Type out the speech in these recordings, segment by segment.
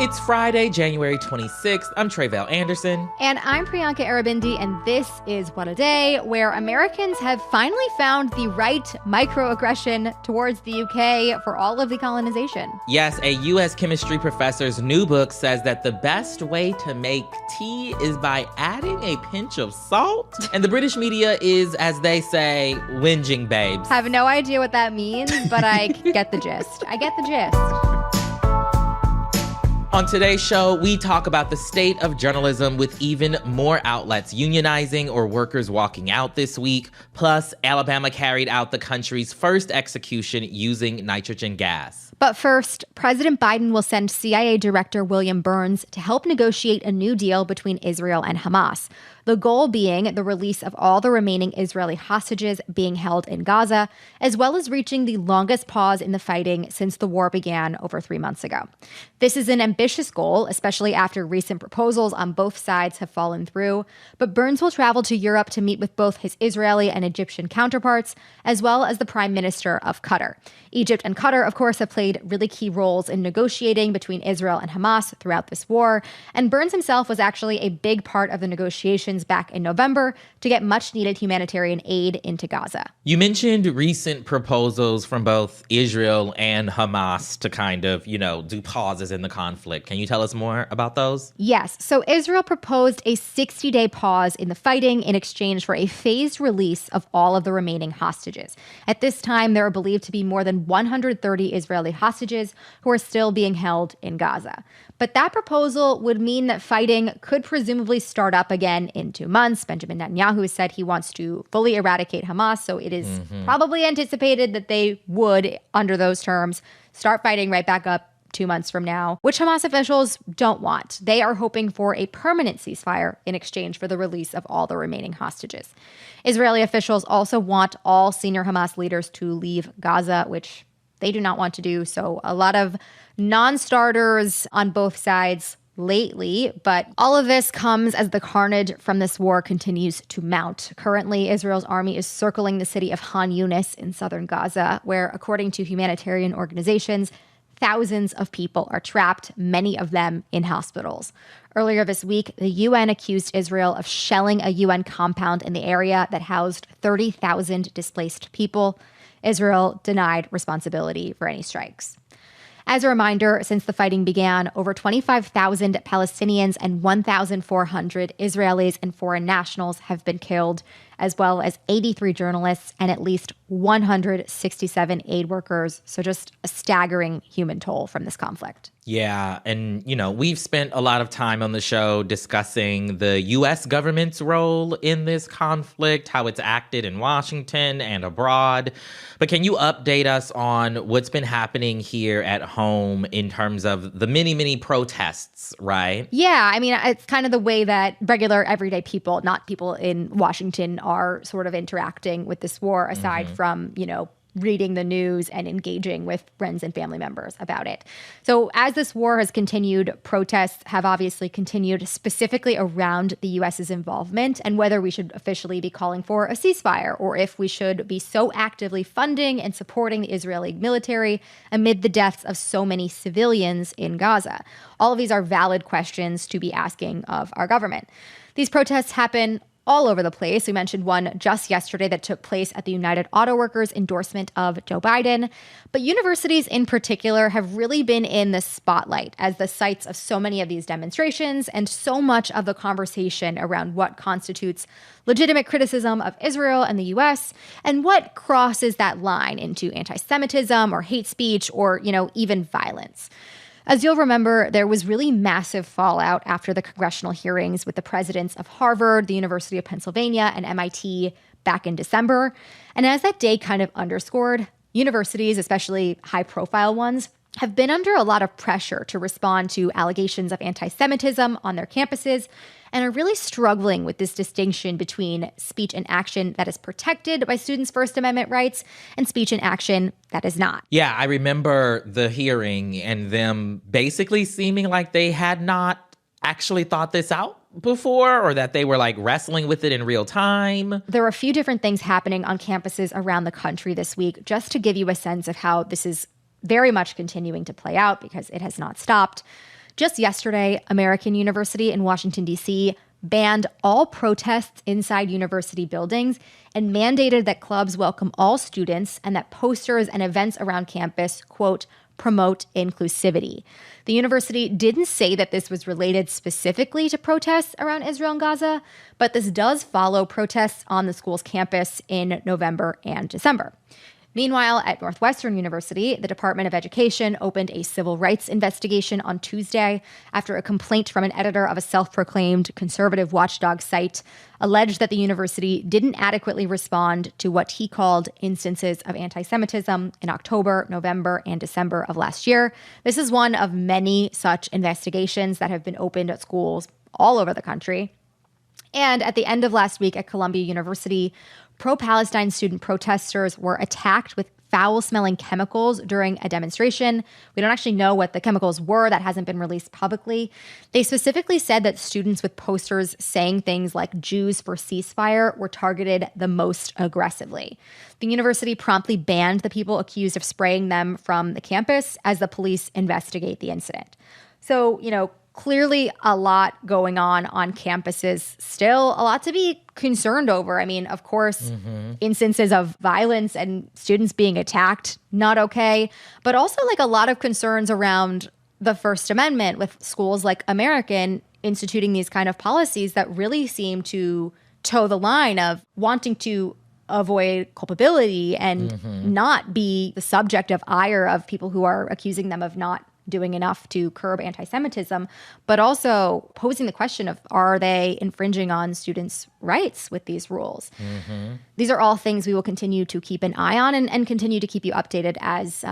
It's Friday, January 26th. I'm Tre'vell Anderson. And I'm Priyanka Arabindi, and this is What a Day, where Americans have finally found the right microaggression towards the UK for all of the colonization. Yes, a U.S. chemistry professor's new book says that the best way to make tea is by adding a pinch of salt. And the British media is, as they say, whinging babes. I have no idea what that means, but I get the gist. I get the gist. On today's show, we talk about the state of journalism with even more outlets unionizing or workers walking out this week. Plus, Alabama carried out the country's first execution using nitrogen gas. But first, President Biden will send CIA Director William Burns to help negotiate a new deal between Israel and Hamas. The goal being the release of all the remaining Israeli hostages being held in Gaza, as well as reaching the longest pause in the fighting since the war began over 3 months ago. This is an ambitious goal, especially after recent proposals on both sides have fallen through. But Burns will travel to Europe to meet with both his Israeli and Egyptian counterparts, as well as the Prime Minister of Qatar. Egypt and Qatar, of course, have played really key roles in negotiating between Israel and Hamas throughout this war. And Burns himself was actually a big part of the negotiations back in November to get much-needed humanitarian aid into Gaza. You mentioned recent proposals from both Israel and Hamas to kind of, do pauses in the conflict. Can you tell us more about those? Yes. So Israel proposed a 60-day pause in the fighting in exchange for a phased release of all of the remaining hostages. At this time, there are believed to be more than 130 Israeli hostages who are still being held in Gaza. But that proposal would mean that fighting could presumably start up again in 2 months. Benjamin Netanyahu has said he wants to fully eradicate Hamas, so it is probably anticipated that they would, under those terms, start fighting right back up 2 months from now, which Hamas officials don't want. They are hoping for a permanent ceasefire in exchange for the release of all the remaining hostages. Israeli officials also want all senior Hamas leaders to leave Gaza, which they do not want to do. So a lot of non-starters on both sides lately, but all of this comes as the carnage from this war continues to mount. Currently, Israel's army is circling the city of Han Yunis in southern Gaza, where, according to humanitarian organizations, thousands of people are trapped, many of them in hospitals. Earlier this week, the UN accused Israel of shelling a UN compound in the area that housed 30,000 displaced people. Israel denied responsibility for any strikes. As a reminder, since the fighting began, over 25,000 Palestinians and 1,400 Israelis and foreign nationals have been killed, as well as 83 journalists and at least 167 aid workers. So just a staggering human toll from this conflict. Yeah, and, we've spent a lot of time on the show discussing the U.S. government's role in this conflict, how it's acted in Washington and abroad. But can you update us on what's been happening here at home in terms of the many, many protests, right? Yeah, it's kind of the way that regular everyday people, not people in Washington, are sort of interacting with this war, aside from, reading the news and engaging with friends and family members about it. So as this war has continued, protests have obviously continued, specifically around the U.S.'s involvement and whether we should officially be calling for a ceasefire or if we should be so actively funding and supporting the Israeli military amid the deaths of so many civilians in Gaza. All of these are valid questions to be asking of our government. These protests happen all over the place. We mentioned one just yesterday that took place at the United Auto Workers endorsement of Joe Biden. But universities in particular have really been in the spotlight as the sites of so many of these demonstrations and so much of the conversation around what constitutes legitimate criticism of Israel and the U.S. and what crosses that line into anti-Semitism or hate speech or, even violence. As you'll remember, there was really massive fallout after the congressional hearings with the presidents of Harvard, the University of Pennsylvania, and MIT back in December. And as that day kind of underscored, universities, especially high-profile ones, have been under a lot of pressure to respond to allegations of anti-Semitism on their campuses and are really struggling with this distinction between speech and action that is protected by students' First Amendment rights and speech and action that is not. Yeah, I remember the hearing and them basically seeming like they had not actually thought this out before or that they were wrestling with it in real time. There are a few different things happening on campuses around the country this week, just to give you a sense of how this is very much continuing to play out because it has not stopped. Just yesterday, American University in Washington, D.C. banned all protests inside university buildings and mandated that clubs welcome all students and that posters and events around campus, quote, promote inclusivity. The university didn't say that this was related specifically to protests around Israel and Gaza, but this does follow protests on the school's campus in November and December. Meanwhile, at Northwestern University, the Department of Education opened a civil rights investigation on Tuesday after a complaint from an editor of a self-proclaimed conservative watchdog site alleged that the university didn't adequately respond to what he called instances of anti-Semitism in October, November, and December of last year. This is one of many such investigations that have been opened at schools all over the country. And at the end of last week at Columbia University, pro-Palestine student protesters were attacked with foul-smelling chemicals during a demonstration. We don't actually know what the chemicals were. That hasn't been released publicly. They specifically said that students with posters saying things like Jews for ceasefire were targeted the most aggressively. The university promptly banned the people accused of spraying them from the campus as the police investigate the incident. So, clearly a lot going on campuses still, a lot to be concerned over. I mean, of course, instances of violence and students being attacked, not okay, but also like a lot of concerns around the First Amendment with schools like American instituting these kind of policies that really seem to toe the line of wanting to avoid culpability and not be the subject of ire of people who are accusing them of not doing enough to curb anti-Semitism, but also posing the question of, are they infringing on students' rights with these rules? These are all things we will continue to keep an eye on and continue to keep you updated as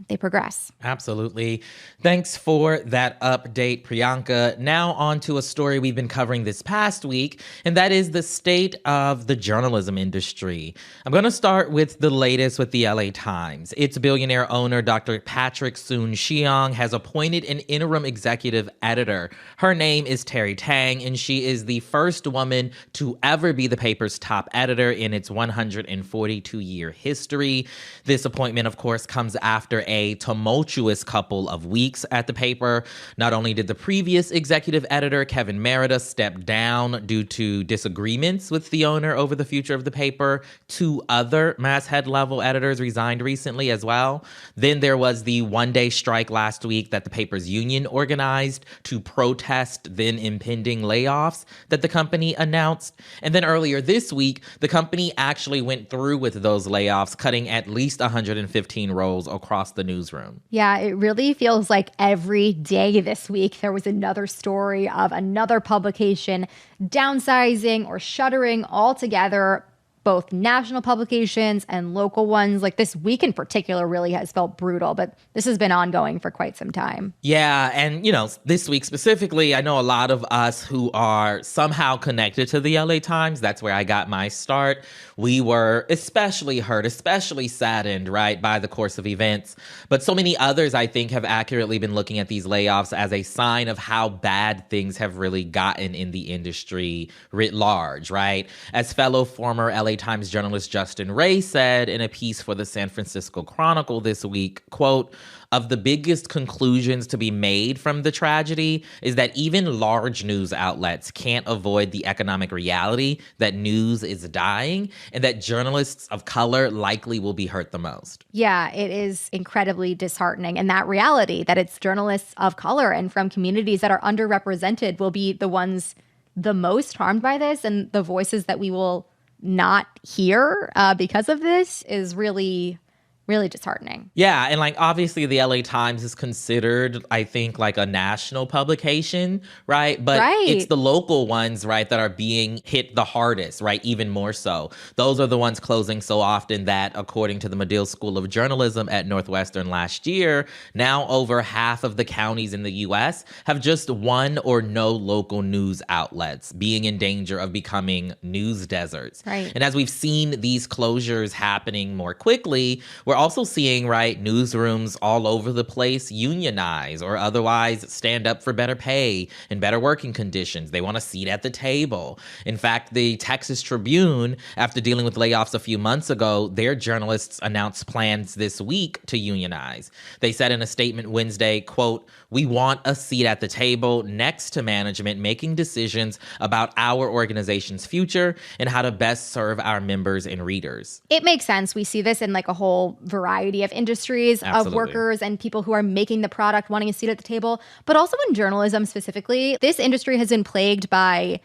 they progress. Absolutely. Thanks for that update, Priyanka. Now on to a story we've been covering this past week, and that is the state of the journalism industry. I'm going to start with the latest with the LA Times. Its billionaire owner, Dr. Patrick Soon-Shiong, has appointed an interim executive editor. Her name is Terry Tang, and she is the first woman to ever be the paper's top editor in its 142-year history. This appointment, of course, comes after a tumultuous couple of weeks at the paper. Not only did the previous executive editor, Kevin Merida, step down due to disagreements with the owner over the future of the paper, two other masthead-level editors resigned recently as well. Then there was the one-day strike last week that the paper's union organized to protest then impending layoffs that the company announced. And then earlier this week, the company actually went through with those layoffs, cutting at least 115 roles across the newsroom. Yeah, it really feels like every day this week there was another story of another publication downsizing or shuttering altogether, both national publications and local ones. Like this week in particular really has felt brutal, but this has been ongoing for quite some time. Yeah, and this week specifically, I know a lot of us who are somehow connected to the LA Times. That's where I got my start. We were especially hurt, especially saddened, right, by the course of events. But so many others, I think, have accurately been looking at these layoffs as a sign of how bad things have really gotten in the industry writ large, right? As fellow former LA Times journalist Justin Ray said in a piece for the San Francisco Chronicle this week, quote, "Of the biggest conclusions to be made from the tragedy is that even large news outlets can't avoid the economic reality that news is dying and that journalists of color likely will be hurt the most." Yeah, it is incredibly disheartening. And that reality that it's journalists of color and from communities that are underrepresented will be the ones the most harmed by this, and the voices that we will not hear because of this is really disheartening. Yeah, and obviously the LA Times is considered, I think, a national publication, right? But it's the local ones, right, that are being hit the hardest, right? Even more so. Those are the ones closing so often that, according to the Medill School of Journalism at Northwestern last year, now over half of the counties in the U.S. have just one or no local news outlets, being in danger of becoming news deserts. Right. And as we've seen these closures happening more quickly, we're We're also seeing, right, newsrooms all over the place unionize or otherwise stand up for better pay and better working conditions. They want a seat at the table. In fact, the Texas Tribune, after dealing with layoffs a few months ago, their journalists announced plans this week to unionize. They said in a statement Wednesday, quote, "We want a seat at the table next to management making decisions about our organization's future and how to best serve our members and readers." It makes sense. We see this in like a whole variety of industries. Absolutely. Of workers and people who are making the product wanting a seat at the table, but also in journalism specifically. This industry has been plagued by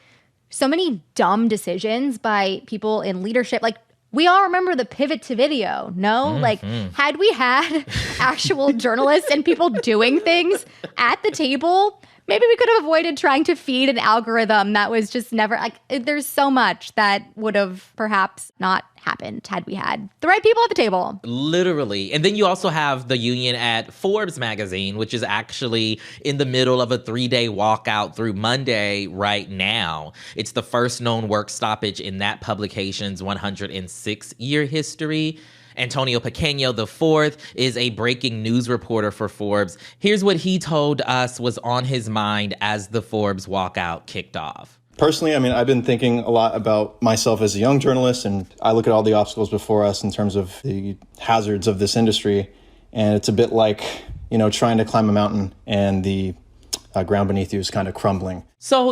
so many dumb decisions by people in leadership. Like, we all remember the pivot to video, no? Like, had we had actual journalists and people doing things at the table, maybe we could have avoided trying to feed an algorithm that was just never, like, there's so much that would have perhaps not happened had we had the right people at the table. Literally. And then you also have the union at Forbes magazine, which is actually in the middle of a 3-day walkout through Monday right now. It's the first known work stoppage in that publication's 106-year history. Antonio Pequeño IV is a breaking news reporter for Forbes. Here's what he told us was on his mind as the Forbes walkout kicked off. Personally, I mean, I've been thinking a lot about myself as a young journalist, and I look at all the obstacles before us in terms of the hazards of this industry. And it's a bit like, trying to climb a mountain and the ground beneath you is kind of crumbling. So,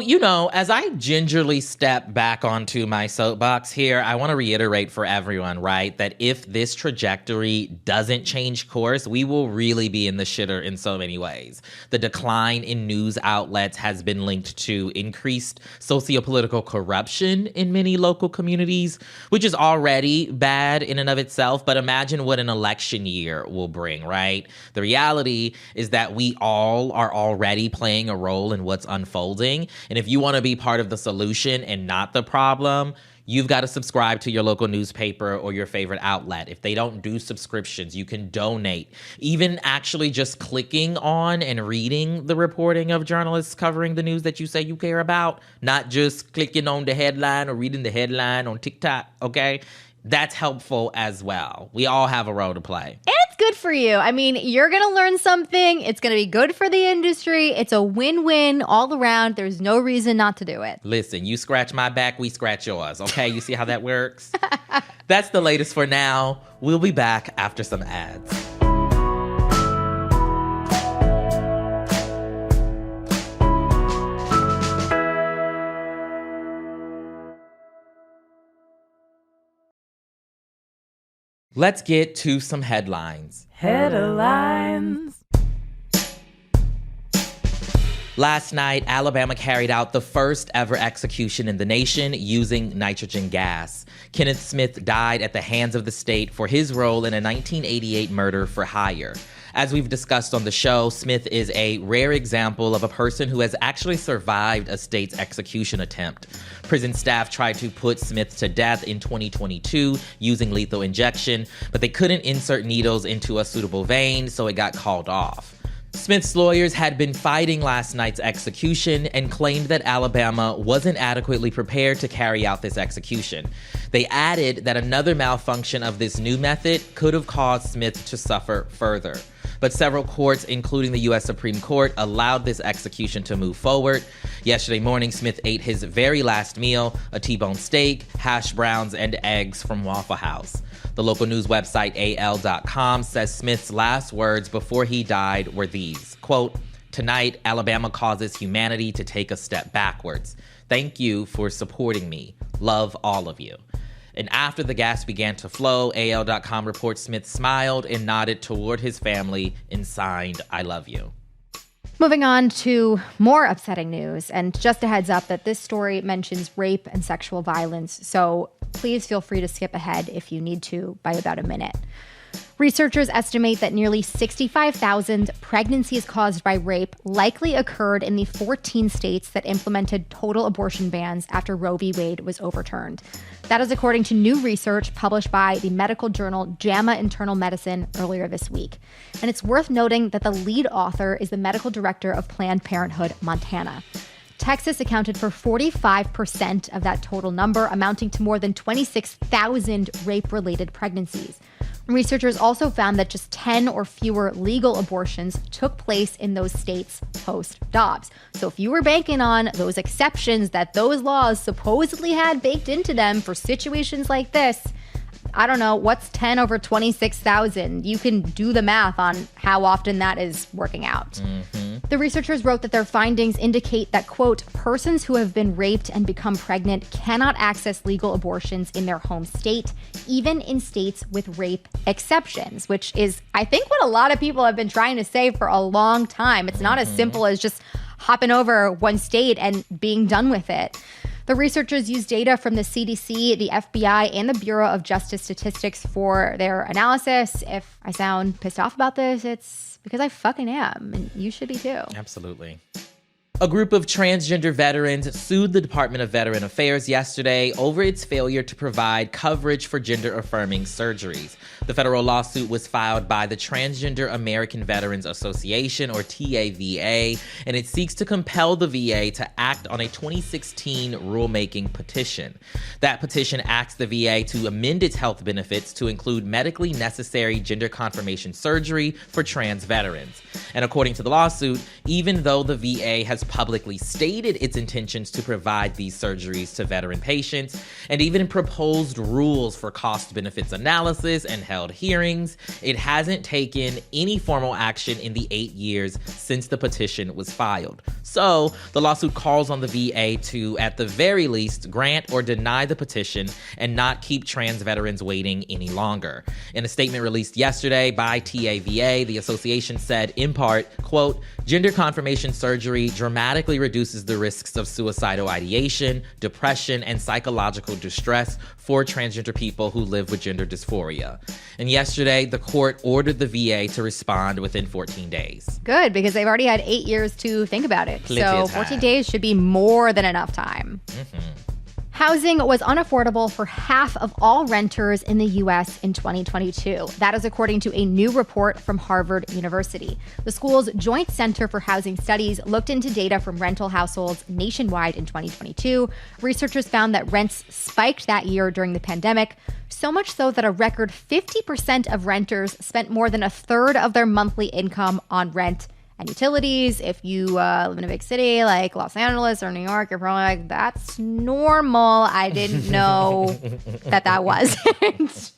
as I gingerly step back onto my soapbox here, I want to reiterate for everyone, right, that if this trajectory doesn't change course, we will really be in the shitter in so many ways. The decline in news outlets has been linked to increased sociopolitical corruption in many local communities, which is already bad in and of itself. But imagine what an election year will bring, right? The reality is that we all are already playing a role in what's unfolding. And if you want to be part of the solution and not the problem, you've got to subscribe to your local newspaper or your favorite outlet. If they don't do subscriptions, you can donate. Even actually just clicking on and reading the reporting of journalists covering the news that you say you care about, not just clicking on the headline or reading the headline on TikTok, okay? That's helpful as well. We all have a role to play. And it's good for you. I mean, you're going to learn something. It's going to be good for the industry. It's a win-win all around. There's no reason not to do it. Listen, you scratch my back, we scratch yours, okay? You see how that works? That's the latest for now. We'll be back after some ads. Let's get to some headlines. Headlines. Last night, Alabama carried out the first ever execution in the nation using nitrogen gas. Kenneth Smith died at the hands of the state for his role in a 1988 murder for hire. As we've discussed on the show, Smith is a rare example of a person who has actually survived a state's execution attempt. Prison staff tried to put Smith to death in 2022 using lethal injection, but they couldn't insert needles into a suitable vein, so it got called off. Smith's lawyers had been fighting last night's execution and claimed that Alabama wasn't adequately prepared to carry out this execution. They added that another malfunction of this new method could have caused Smith to suffer further. But several courts, including the U.S. Supreme Court, allowed this execution to move forward. Yesterday morning, Smith ate his very last meal, a T-bone steak, hash browns, and eggs from Waffle House. The local news website AL.com says Smith's last words before he died were these, quote, "Tonight, Alabama causes humanity to take a step backwards. Thank you for supporting me. Love all of you." And after the gas began to flow, AL.com reports Smith smiled and nodded toward his family and signed, "I love you." Moving on to more upsetting news, and just a heads up that this story mentions rape and sexual violence, so please feel free to skip ahead if you need to by about a minute. Researchers estimate that nearly 65,000 pregnancies caused by rape likely occurred in the 14 states that implemented total abortion bans after Roe v. Wade was overturned. That is according to new research published by the medical journal JAMA Internal Medicine earlier this week. And it's worth noting that the lead author is the medical director of Planned Parenthood Montana. Texas accounted for 45% of that total number, amounting to more than 26,000 rape-related pregnancies. Researchers also found that just 10 or fewer legal abortions took place in those states post-Dobbs. So if you were banking on those exceptions that those laws supposedly had baked into them for situations like this, I don't know, what's 10 over 26,000? You can do the math on how often that is working out. Mm-hmm. The researchers wrote that their findings indicate that, quote, persons who have been raped and become pregnant cannot access legal abortions in their home state, even in states with rape exceptions, which is, I think, what a lot of people have been trying to say for a long time. It's not as simple as just hopping over one state and being done with it. The researchers used data from the CDC, the FBI, and the Bureau of Justice Statistics for their analysis. If I sound pissed off about this, it's because I fucking am, and you should be too. Absolutely. A group of transgender veterans sued the Department of Veteran Affairs yesterday over its failure to provide coverage for gender-affirming surgeries. The federal lawsuit was filed by the Transgender American Veterans Association, or TAVA, and it seeks to compel the VA to act on a 2016 rulemaking petition. That petition asks the VA to amend its health benefits to include medically necessary gender confirmation surgery for trans veterans. And according to the lawsuit, even though the VA has publicly stated its intentions to provide these surgeries to veteran patients, and even proposed rules for cost benefits analysis and held hearings, it hasn't taken any formal action in the 8 years since the petition was filed. So the lawsuit calls on the VA to, at the very least, grant or deny the petition and not keep trans veterans waiting any longer. In a statement released yesterday by TAVA, the association said, in part, quote, gender confirmation surgery dramatically reduces the risks of suicidal ideation, depression, and psychological distress for transgender people who live with gender dysphoria. And yesterday, the court ordered the VA to respond within 14 days. Good, because they've already had 8 years to think about it. So 14 days should be more than enough time. Mm-hmm. Housing was unaffordable for half of all renters in the U.S. in 2022. That is according to a new report from Harvard University. The school's Joint Center for Housing Studies looked into data from rental households nationwide in 2022. Researchers found that rents spiked that year during the pandemic, so much so that a record 50% of renters spent more than a third of their monthly income on rent and utilities. If you live in a big city like Los Angeles or New York, you're probably like, that's normal. I didn't know that wasn't.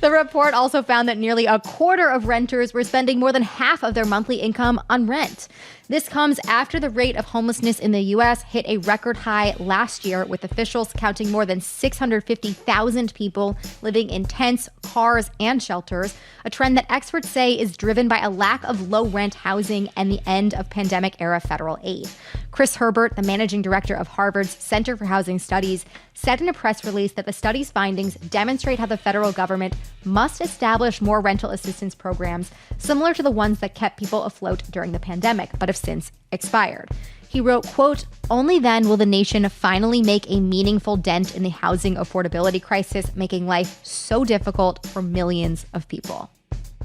The report also found that nearly a quarter of renters were spending more than half of their monthly income on rent. This comes after the rate of homelessness in the U.S. hit a record high last year, with officials counting more than 650,000 people living in tents, cars, and shelters, a trend that experts say is driven by a lack of low-rent housing and the end of pandemic-era federal aid. Chris Herbert, the managing director of Harvard's Center for Housing Studies, said in a press release that the study's findings demonstrate how the federal government must establish more rental assistance programs similar to the ones that kept people afloat during the pandemic, but have since expired. He wrote, quote, only then will the nation finally make a meaningful dent in the housing affordability crisis, making life so difficult for millions of people.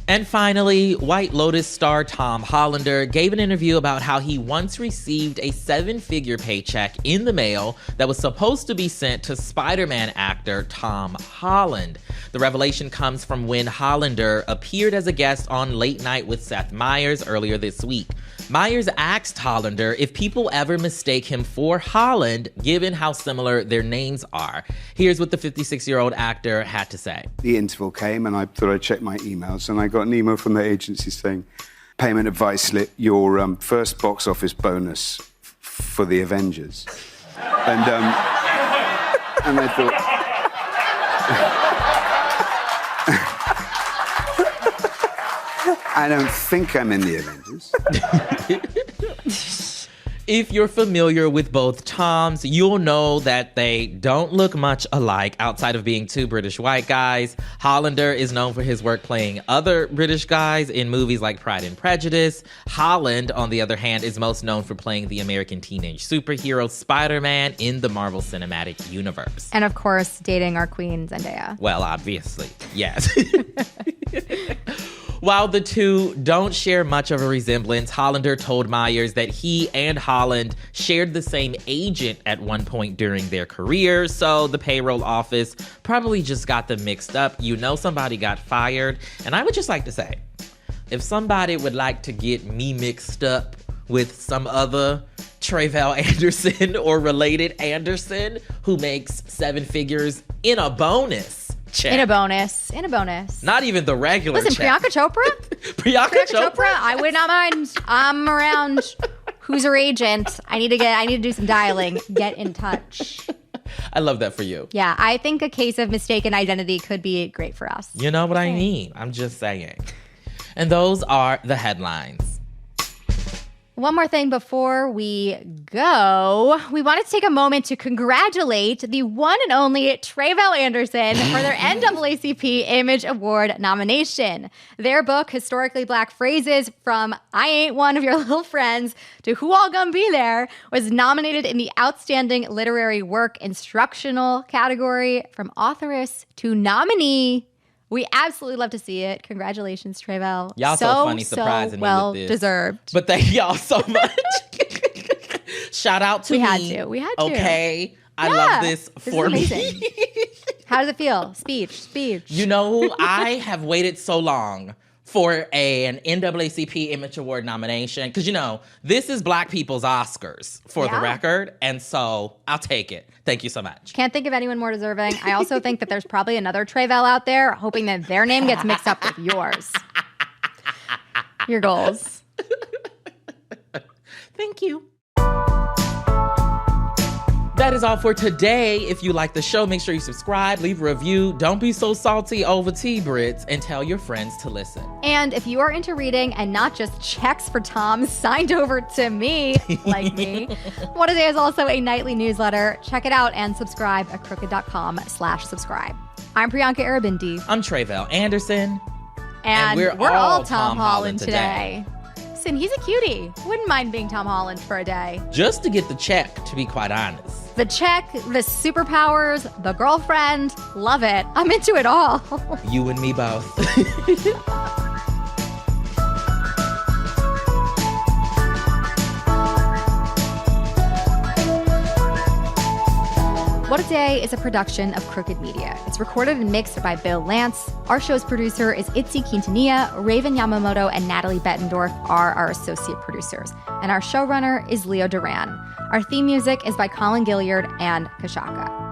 And finally, White Lotus star Tom Hollander gave an interview about how he once received a 7-figure paycheck in the mail that was supposed to be sent to Spider-Man actor Tom Holland. The revelation comes from when Hollander appeared as a guest on Late Night with Seth Meyers earlier this week. Meyers asked Hollander if people ever mistake him for Holland, given how similar their names are. Here's what the 56-year-old actor had to say. The interval came and I thought I'd check my emails, and I got an email from the agency saying, payment advice slip, your first box office bonus for the Avengers. And I thought... I don't think I'm in the Avengers. If you're familiar with both Toms, you'll know that they don't look much alike outside of being two British white guys. Hollander is known for his work playing other British guys in movies like Pride and Prejudice. Holland, on the other hand, is most known for playing the American teenage superhero Spider-Man in the Marvel Cinematic Universe. And of course, dating our queen, Zendaya. Well, obviously, yes. While the two don't share much of a resemblance, Hollander told Myers that he and Holland shared the same agent at one point during their careers, so the payroll office probably just got them mixed up. You know somebody got fired, and I would just like to say, if somebody would like to get me mixed up with some other Tre'vell Anderson or related Anderson who makes 7 figures in a bonus check. In a bonus. Not even the regular Listen, check. Priyanka Chopra? Priyanka Chopra? I would not mind. I'm around. Who's her agent? I need to do some dialing. Get in touch. I love that for you. Yeah, I think a case of mistaken identity could be great for us. You know what I mean? I'm just saying. And those are the headlines. One more thing before we go. We wanted to take a moment to congratulate the one and only Tre'vell Anderson for their NAACP Image Award nomination. Their book, Historically Black Phrases from I Ain't One of Your Little Friends to Who All Gonna Be There, was nominated in the Outstanding Literary Work Instructional category from authoress to nominee. We absolutely love to see it. Congratulations, Tre'vell. Y'all so funny surprising me with this. Deserved. But thank y'all so much. Shout out to We me. had to. Okay. I Yeah, love this for is me. amazing. How does it feel? Speech. You know, I have waited so long for an NAACP Image Award nomination because, you know, this is Black people's Oscars for the record. And so I'll take it. Thank you so much. Can't think of anyone more deserving. I also think that there's probably another Tre'vell out there hoping that their name gets mixed up with yours. Your goals. Thank you. That is all for today. If you like the show, make sure you subscribe, leave a review. Don't be so salty over tea, Brits, and tell your friends to listen. And if you are into reading and not just checks for Toms signed over to me, like me, What A Day is also a nightly newsletter. Check it out and subscribe at crooked.com/subscribe. I'm Priyanka Arabindi. I'm Tre'vell Anderson. And we're all Tom Holland today. today. Listen, he's a cutie. Wouldn't mind being Tom Holland for a day. Just to get the check, to be quite honest. The check, the superpowers, the girlfriend. Love it. I'm into it all. You and me both. What A Day is a production of Crooked Media. It's recorded and mixed by Bill Lance. Our show's producer is Itzy Quintanilla. Raven Yamamoto and Natalie Bettendorf are our associate producers. And our showrunner is Leo Duran. Our theme music is by Colin Gilliard and Kashaka.